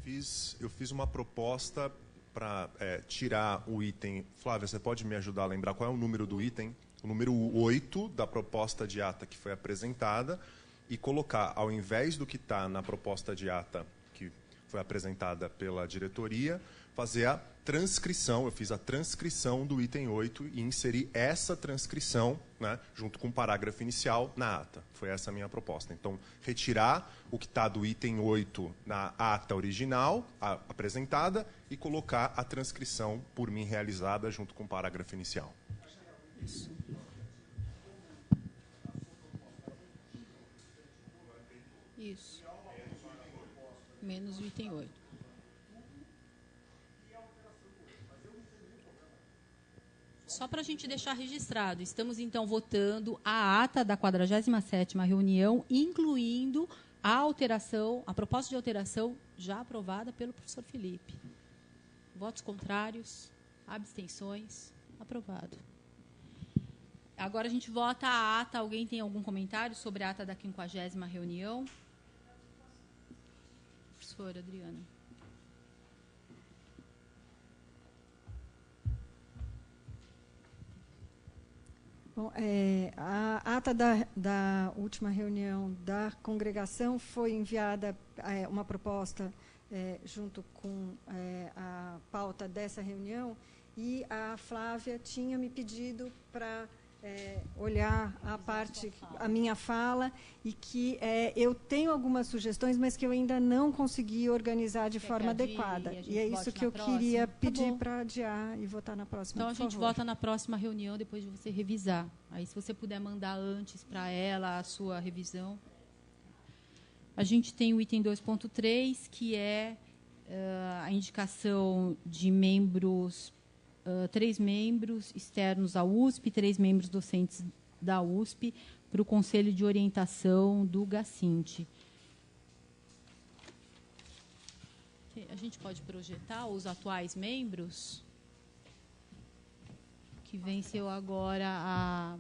fiz uma proposta para tirar o item... Flávia, você pode me ajudar a lembrar qual é o número do item? O número 8 da proposta de ata que foi apresentada, e colocar, ao invés do que está na proposta de ata que foi apresentada pela diretoria, fazer a transcrição. Eu fiz a transcrição do item 8 e inseri essa transcrição, né, junto com o parágrafo inicial na ata. Foi essa a minha proposta. Então, retirar o que está do item 8 na ata original, apresentada, e colocar a transcrição por mim realizada junto com o parágrafo inicial. Isso. Isso. Menos o item 8. Só para a gente deixar registrado, estamos, então, votando a ata da 47ª reunião, incluindo a alteração, a proposta de alteração já aprovada pelo professor Felipe. Votos contrários? Abstenções? Aprovado. Agora a gente vota a ata. Alguém tem algum comentário sobre a ata da 50ª reunião? Professora Adriana. Bom, a ata da última reunião da congregação foi enviada uma proposta junto com a pauta dessa reunião, e a Flávia tinha me pedido para olhar a minha fala, e que eu tenho algumas sugestões, mas que eu ainda não consegui organizar de forma adequada. E é isso que eu queria pedir para adiar e votar na próxima. Então, a gente vota na próxima reunião, depois de você revisar. Aí, se você puder mandar antes para ela a sua revisão. A gente tem o item 2.3, que é a indicação de membros... 3 membros externos à USP, 3 membros docentes da USP, para o Conselho de Orientação do GACINT. A gente pode projetar os atuais membros, que venceu agora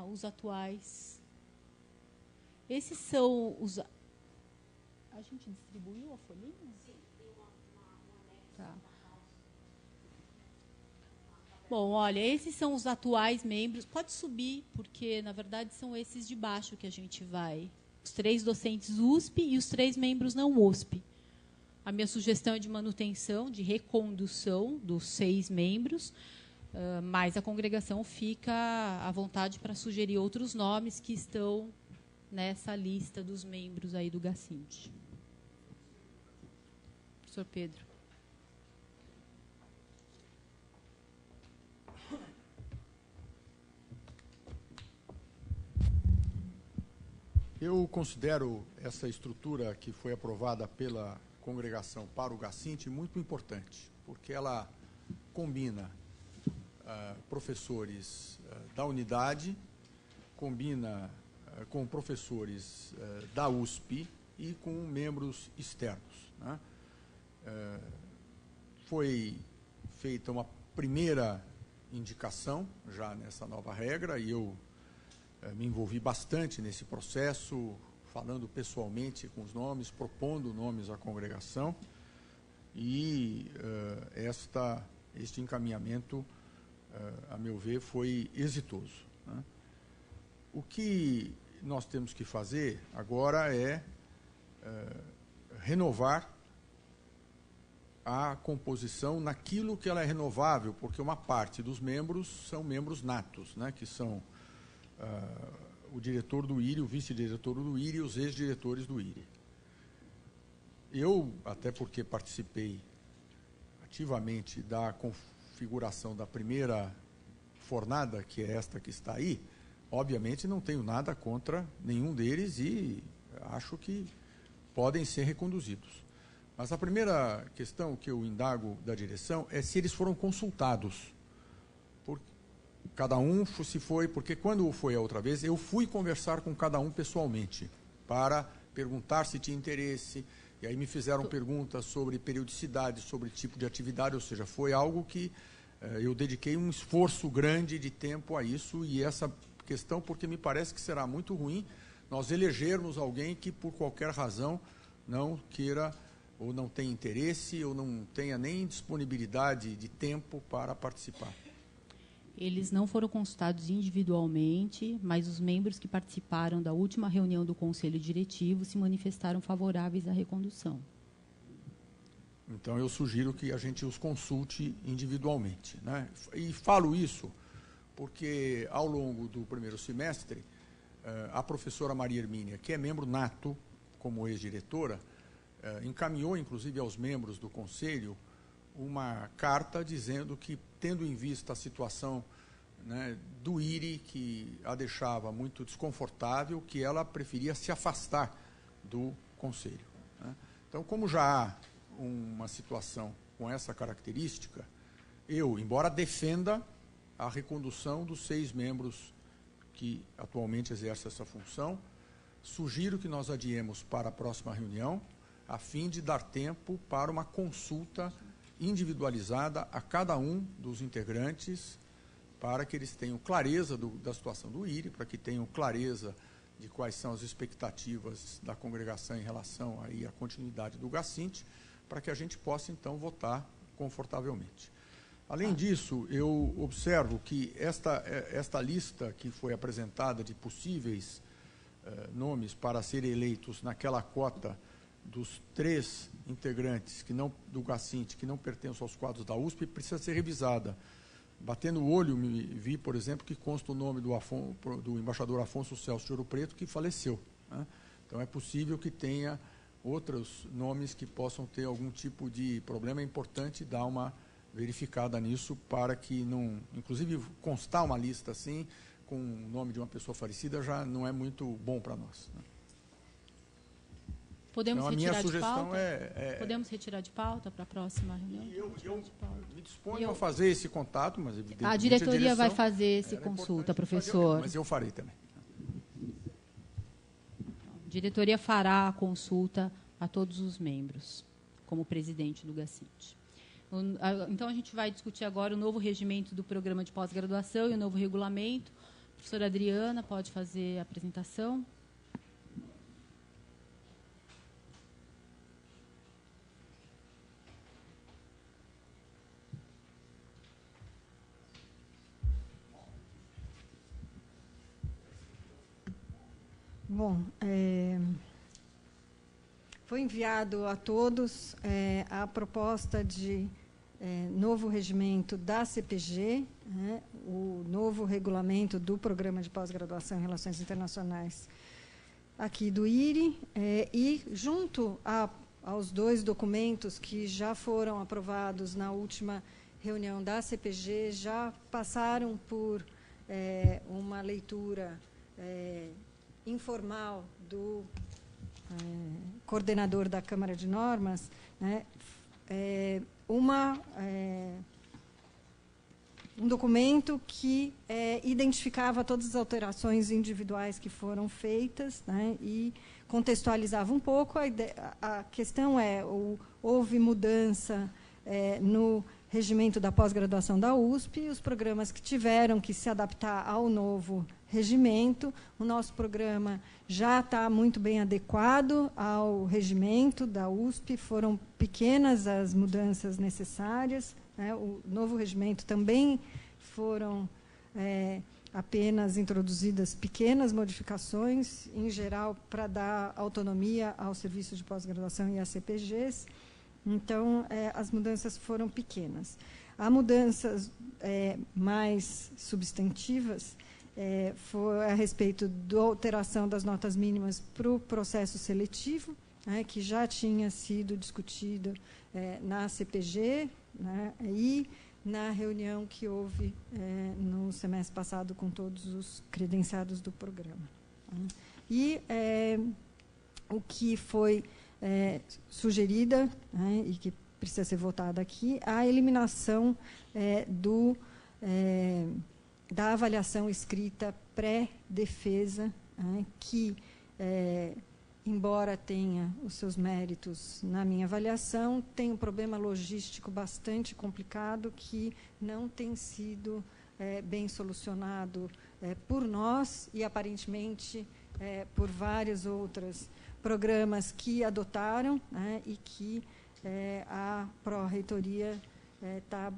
os atuais. Esses são os... A gente distribuiu a folhinha? Tá. Bom, olha, esses são os atuais membros. Pode subir, porque, na verdade, são esses de baixo que a gente vai os 3 docentes USP e os 3 membros não USP. A minha sugestão é de manutenção, de recondução dos 6 membros, mas a congregação fica à vontade para sugerir outros nomes que estão nessa lista dos membros aí do GACINT. Professor Pedro. Eu considero essa estrutura que foi aprovada pela congregação para o GACINT muito importante, porque ela combina professores da unidade, combina com professores da USP e com membros externos, né? Foi feita uma primeira indicação já nessa nova regra e eu me envolvi bastante nesse processo, falando pessoalmente com os nomes, propondo nomes à congregação, e este encaminhamento, a meu ver, foi exitoso, né? O que nós temos que fazer agora é renovar a composição naquilo que ela é renovável, porque uma parte dos membros são membros natos, né, que são o diretor do IRI, o vice-diretor do IRI e os ex-diretores do IRI. Eu, até porque participei ativamente da configuração da primeira fornada, que é esta que está aí, obviamente não tenho nada contra nenhum deles e acho que podem ser reconduzidos. Mas a primeira questão que eu indago da direção é se eles foram consultados. Cada um se foi, porque quando foi a outra vez, eu fui conversar com cada um pessoalmente, para perguntar se tinha interesse, e aí me fizeram perguntas sobre periodicidade, sobre tipo de atividade, ou seja, foi algo que eu dediquei um esforço grande de tempo a isso, e essa questão, porque me parece que será muito ruim nós elegermos alguém que, por qualquer razão, não queira, ou não tenha interesse, ou não tenha nem disponibilidade de tempo para participar. Eles não foram consultados individualmente, mas os membros que participaram da última reunião do Conselho Diretivo se manifestaram favoráveis à recondução. Então, eu sugiro que a gente os consulte individualmente, né? E falo isso porque, ao longo do primeiro semestre, a professora Maria Hermínia, que é membro nato, como ex-diretora, encaminhou, inclusive, aos membros do Conselho uma carta dizendo que, tendo em vista a situação, né, do IRI, que a deixava muito desconfortável, que ela preferia se afastar do Conselho, né? Então, como já há uma situação com essa característica, eu, embora defenda a recondução dos 6 membros que atualmente exercem essa função, sugiro que nós adiemos para a próxima reunião, a fim de dar tempo para uma consulta individualizada a cada um dos integrantes, para que eles tenham clareza da situação do IRI, para que tenham clareza de quais são as expectativas da congregação em relação aí à continuidade do GACINT, para que a gente possa, então, votar confortavelmente. Além disso, eu observo que esta lista que foi apresentada de possíveis nomes para serem eleitos naquela cota dos 3 integrantes do GACINT que não pertencem aos quadros da USP precisa ser revisada. Batendo o olho, vi, por exemplo, que consta o nome do embaixador Afonso Celso de Ouro Preto, que faleceu, né? Então, é possível que tenha outros nomes que possam ter algum tipo de problema. É importante dar uma verificada nisso para que não... Inclusive, constar uma lista assim, com o nome de uma pessoa falecida, já não é muito bom para nós, né? Podemos então, retirar de pauta? Podemos retirar de pauta para a próxima reunião? Eu me disponho a fazer esse contato, mas evidentemente a diretoria vai fazer essa consulta, professor. Mas eu farei também. A diretoria fará a consulta a todos os membros, como presidente do GACINT. Então, a gente vai discutir agora o novo regimento do programa de pós-graduação e o novo regulamento. A professora Adriana pode fazer a apresentação. Bom, foi enviado a todos a proposta de novo regimento da CPG, né, o novo regulamento do Programa de Pós-Graduação em Relações Internacionais aqui do IRI, e junto aos 2 documentos que já foram aprovados na última reunião da CPG, já passaram por uma leitura informal do coordenador da Câmara de Normas, né, um documento que identificava todas as alterações individuais que foram feitas, né, e contextualizava um pouco. A questão houve mudança no regimento da pós-graduação da USP, os programas que tiveram que se adaptar ao novo regimento. O nosso programa já está muito bem adequado ao regimento da USP, foram pequenas as mudanças necessárias, né? O novo regimento também foram apenas introduzidas pequenas modificações, em geral, para dar autonomia ao serviço de pós-graduação e às CPGs. Então, as mudanças foram pequenas. Há mudanças mais substantivas, foi a respeito da alteração das notas mínimas para o processo seletivo, né, que já tinha sido discutido na CPG, né, e na reunião que houve no semestre passado com todos os credenciados do programa. E o que foi sugerida, né, e que precisa ser votada aqui, a eliminação da avaliação escrita pré-defesa, né, que, embora tenha os seus méritos na minha avaliação, tem um problema logístico bastante complicado que não tem sido bem solucionado por nós e, aparentemente, por vários outros programas que adotaram, né, e que a Pró-Reitoria está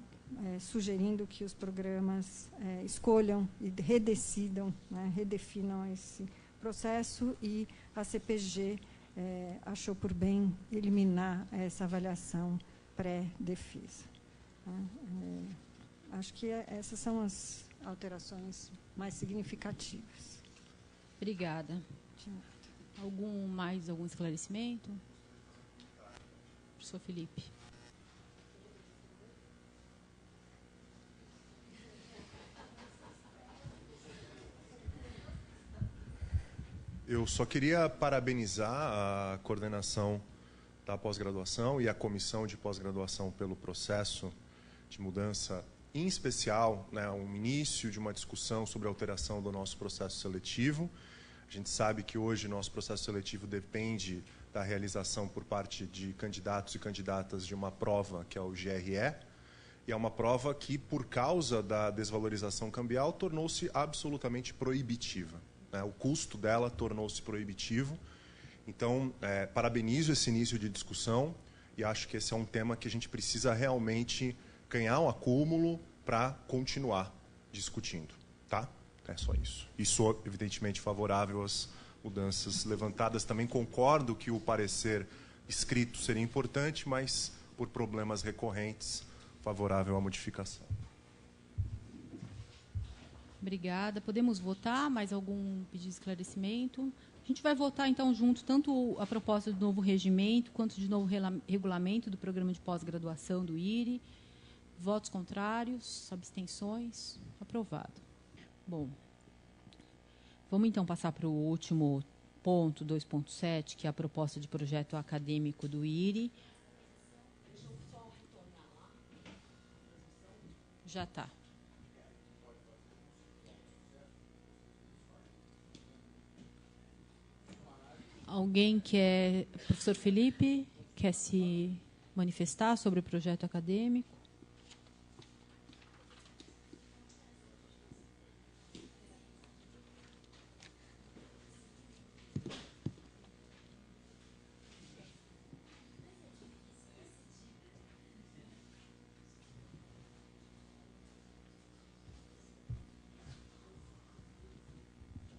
sugerindo que os programas escolham e redecidam, né, redefinam esse processo, e a CPG achou por bem eliminar essa avaliação pré-defesa. Acho que essas são as alterações mais significativas. Obrigada. Algum esclarecimento? Professor Felipe. Eu só queria parabenizar a coordenação da pós-graduação e a comissão de pós-graduação pelo processo de mudança, em especial, né, um início de uma discussão sobre a alteração do nosso processo seletivo. A gente sabe que hoje nosso processo seletivo depende da realização por parte de candidatos e candidatas de uma prova, que é o GRE, e é uma prova que, por causa da desvalorização cambial, tornou-se absolutamente proibitiva. O custo dela tornou-se proibitivo. Então, parabenizo esse início de discussão e acho que esse é um tema que a gente precisa realmente ganhar um acúmulo para continuar discutindo. Tá? É só isso. E sou, evidentemente, favorável às mudanças levantadas. Também concordo que o parecer escrito seria importante, mas, por problemas recorrentes, favorável à modificação. Obrigada. Podemos votar? Mais algum pedido de esclarecimento? A gente vai votar, então, junto, tanto a proposta do novo regimento, quanto de novo regulamento do programa de pós-graduação do IRI. Votos contrários? Abstenções? Aprovado. Bom, vamos, então, passar para o último ponto, 2.7, que é a proposta de projeto acadêmico do IRI. Deixa eu só retornar lá. Já está. Alguém quer... Professor Felipe, quer se manifestar sobre o projeto acadêmico?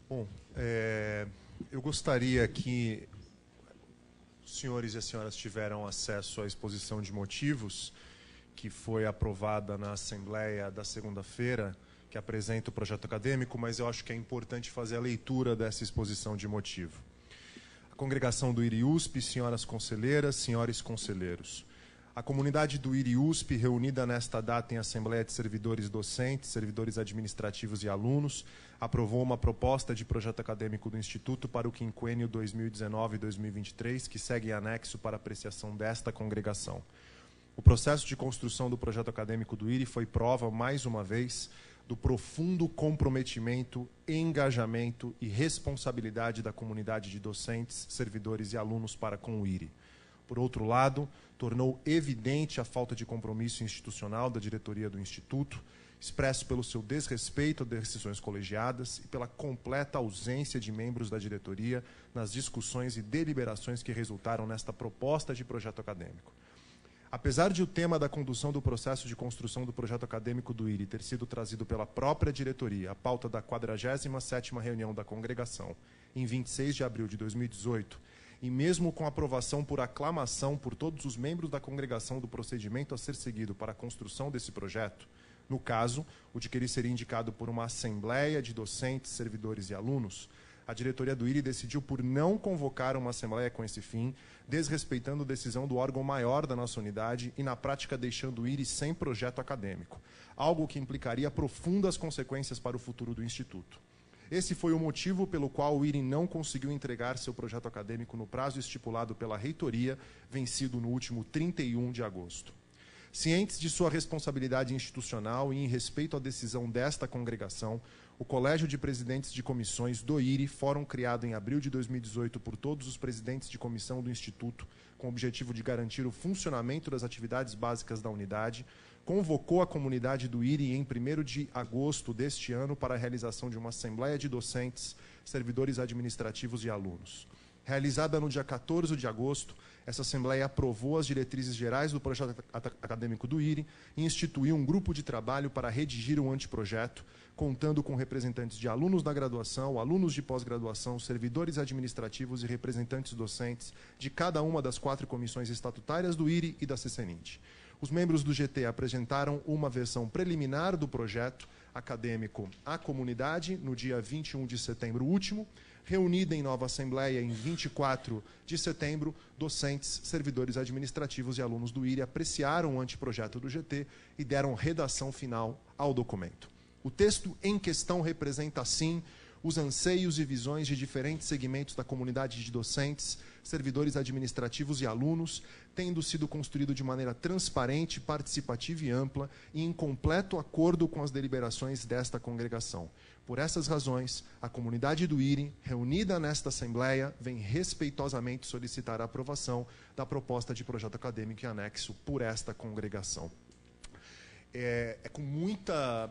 Bom, Eu gostaria que os senhores e as senhoras tiveram acesso à exposição de motivos que foi aprovada na Assembleia da segunda-feira, que apresenta o projeto acadêmico, mas eu acho que é importante fazer a leitura dessa exposição de motivo. A congregação do IRI-USP, senhoras conselheiras, senhores conselheiros. A comunidade do IRI-USP, reunida nesta data em Assembleia de Servidores Docentes, Servidores Administrativos e Alunos, aprovou uma proposta de projeto acadêmico do Instituto para o quinquênio 2019-2023, que segue em anexo para apreciação desta congregação. O processo de construção do projeto acadêmico do IRI foi prova, mais uma vez, do profundo comprometimento, engajamento e responsabilidade da comunidade de docentes, servidores e alunos para com o IRI. Por outro lado, tornou evidente a falta de compromisso institucional da diretoria do Instituto, expresso pelo seu desrespeito a decisões colegiadas e pela completa ausência de membros da diretoria nas discussões e deliberações que resultaram nesta proposta de projeto acadêmico. Apesar de o tema da condução do processo de construção do projeto acadêmico do IRI ter sido trazido pela própria diretoria à pauta da 47ª reunião da congregação, em 26 de abril de 2018, e mesmo com aprovação por aclamação por todos os membros da congregação do procedimento a ser seguido para a construção desse projeto, no caso, o de que ele seria indicado por uma assembleia de docentes, servidores e alunos, a diretoria do IRI decidiu por não convocar uma assembleia com esse fim, desrespeitando a decisão do órgão maior da nossa unidade e, na prática, deixando o IRI sem projeto acadêmico, algo que implicaria profundas consequências para o futuro do Instituto. Esse foi o motivo pelo qual o IRI não conseguiu entregar seu projeto acadêmico no prazo estipulado pela reitoria, vencido no último 31 de agosto. Cientes de sua responsabilidade institucional e em respeito à decisão desta congregação, o Colégio de Presidentes de Comissões do IRI, fórum criado em abril de 2018 por todos os presidentes de comissão do Instituto, com o objetivo de garantir o funcionamento das atividades básicas da unidade, convocou a comunidade do IRI em 1º de agosto deste ano para a realização de uma assembleia de docentes, servidores administrativos e alunos. Realizada no dia 14 de agosto, essa Assembleia aprovou as diretrizes gerais do projeto acadêmico do IRI e instituiu um grupo de trabalho para redigir um anteprojeto, contando com representantes de alunos da graduação, alunos de pós-graduação, servidores administrativos e representantes docentes de cada uma das 4 comissões estatutárias do IRI e da CCNIT. Os membros do GT apresentaram uma versão preliminar do projeto acadêmico à comunidade no dia 21 de setembro último. Reunida em nova Assembleia em 24 de setembro, docentes, servidores administrativos e alunos do IRI apreciaram o anteprojeto do GT e deram redação final ao documento. O texto em questão representa, assim, os anseios e visões de diferentes segmentos da comunidade de docentes, servidores administrativos e alunos, tendo sido construído de maneira transparente, participativa e ampla e em completo acordo com as deliberações desta congregação. Por essas razões, a comunidade do IRI, reunida nesta Assembleia, vem respeitosamente solicitar a aprovação da proposta de projeto acadêmico em anexo por esta congregação. É com muita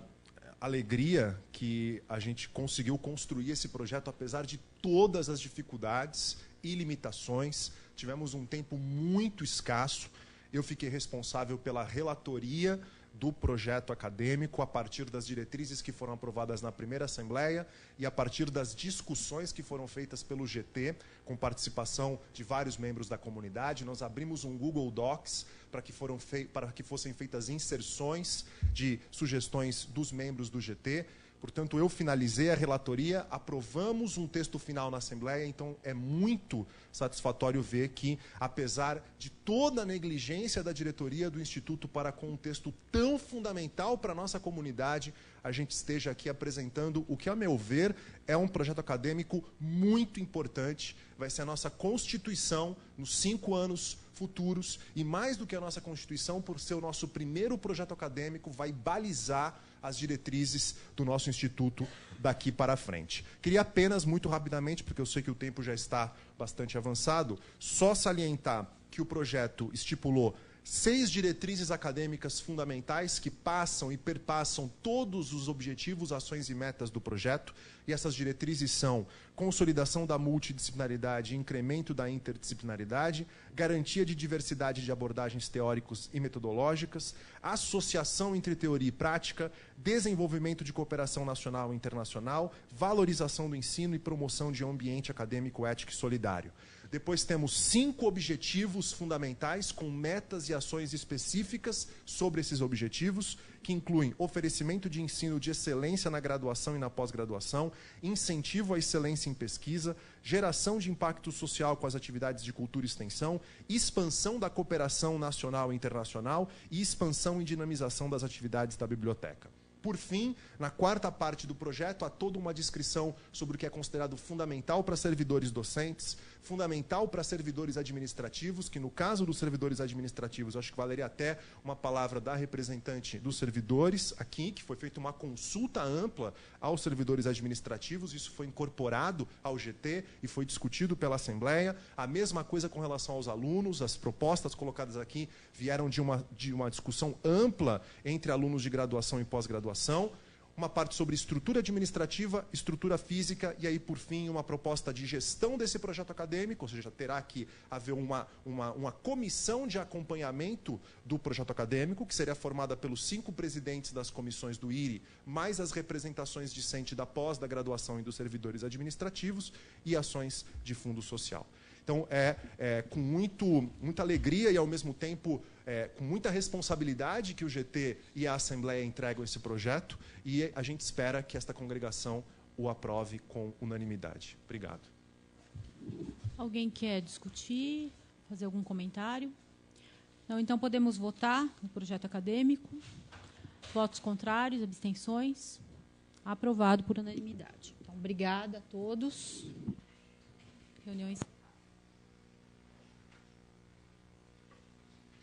alegria que a gente conseguiu construir esse projeto, apesar de todas as dificuldades e limitações. Tivemos um tempo muito escasso. Eu fiquei responsável pela relatoria do projeto acadêmico a partir das diretrizes que foram aprovadas na primeira Assembleia e a partir das discussões que foram feitas pelo GT, com participação de vários membros da comunidade. Nós abrimos um Google Docs para que fossem feitas inserções de sugestões dos membros do GT. Portanto, eu finalizei a relatoria, aprovamos um texto final na Assembleia, então é muito satisfatório ver que, apesar de toda a negligência da diretoria do Instituto para com um texto tão fundamental para a nossa comunidade, a gente esteja aqui apresentando o que, a meu ver, é um projeto acadêmico muito importante. Vai ser a nossa Constituição nos 5 anos futuros, e mais do que a nossa Constituição, por ser o nosso primeiro projeto acadêmico, vai balizar as diretrizes do nosso Instituto daqui para frente. Queria apenas, muito rapidamente, porque eu sei que o tempo já está bastante avançado, só salientar que o projeto estipulou 6 diretrizes acadêmicas fundamentais que passam e perpassam todos os objetivos, ações e metas do projeto, e essas diretrizes são consolidação da multidisciplinaridade e incremento da interdisciplinaridade, garantia de diversidade de abordagens teóricos e metodológicas, associação entre teoria e prática, desenvolvimento de cooperação nacional e internacional, valorização do ensino e promoção de um ambiente acadêmico ético e solidário. Depois temos 5 objetivos fundamentais com metas e ações específicas sobre esses objetivos, que incluem oferecimento de ensino de excelência na graduação e na pós-graduação, incentivo à excelência em pesquisa, geração de impacto social com as atividades de cultura e extensão, expansão da cooperação nacional e internacional e expansão e dinamização das atividades da biblioteca. Por fim, na 4ª parte do projeto, há toda uma descrição sobre o que é considerado fundamental para servidores docentes, fundamental para servidores administrativos, que no caso dos servidores administrativos, acho que valeria até uma palavra da representante dos servidores aqui, que foi feita uma consulta ampla aos servidores administrativos, isso foi incorporado ao GT e foi discutido pela Assembleia. A mesma coisa com relação aos alunos, as propostas colocadas aqui vieram de uma discussão ampla entre alunos de graduação e pós-graduação, uma parte sobre estrutura administrativa, estrutura física e aí, por fim, uma proposta de gestão desse projeto acadêmico, ou seja, terá que haver uma comissão de acompanhamento do projeto acadêmico, que seria formada pelos 5 presidentes das comissões do IRI, mais as representações discentes da pós, da graduação e dos servidores administrativos e ações de fundo social. Então, com muita alegria e, ao mesmo tempo, com muita responsabilidade que o GT e a Assembleia entregam esse projeto e a gente espera que esta congregação o aprove com unanimidade. Obrigado. Alguém quer discutir, fazer algum comentário? Não, então podemos votar no projeto acadêmico. Votos contrários, abstenções? Aprovado por unanimidade. Então, obrigada a todos. Reunião encerrada.